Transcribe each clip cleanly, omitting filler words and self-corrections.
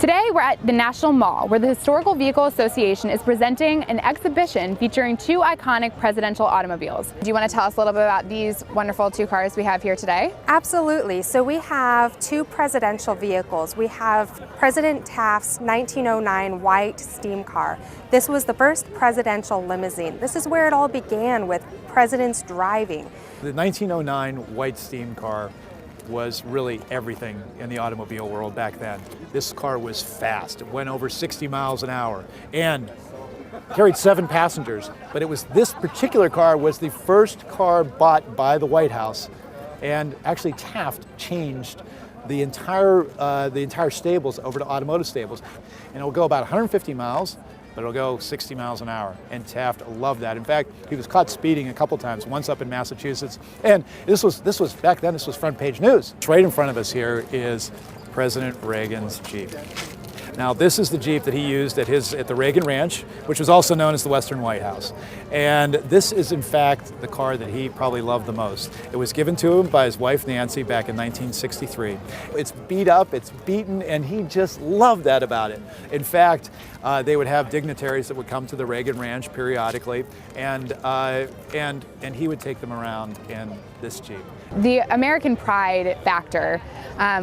Today we're at the National Mall, where the Historical Vehicle Association is presenting an exhibition featuring two iconic presidential automobiles. Do you want to tell us a little bit about these wonderful two cars we have here today? Absolutely. So we have two presidential vehicles. We have President Taft's 1909 white steam car. This was the first presidential limousine. This is where it all began, with presidents driving. The 1909 white steam car was really everything in the automobile world back then. This car was fast. It went over 60 miles an hour and carried 7 passengers. But it was this particular car was the first car bought by the White House, and actually Taft changed the entire stables over to automotive stables. And it will go about 150 miles, but it'll go 60 miles an hour. And Taft loved that. In fact, he was caught speeding a couple times, once up in Massachusetts. And this was back then, this was front page news. Right in front of us here is President Reagan's Jeep. Now, this is the Jeep that he used at the Reagan Ranch, which was also known as the Western White House. And this is, in fact, the car that he probably loved the most. It was given to him by his wife, Nancy, back in 1963. It's beat up, it's beaten, and he just loved that about it. In fact, they would have dignitaries that would come to the Reagan Ranch periodically, and he would take them around in this Jeep. The American pride factor,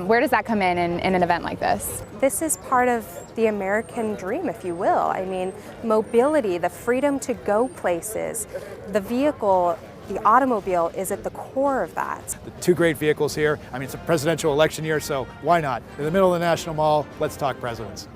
where does that come in an event like this? This is part of the American dream, if you will. I mean, mobility, the freedom to go places, the vehicle, the automobile is at the core of that. The two great vehicles here. I mean, it's a presidential election year, so why not? In the middle of the National Mall, let's talk presidents.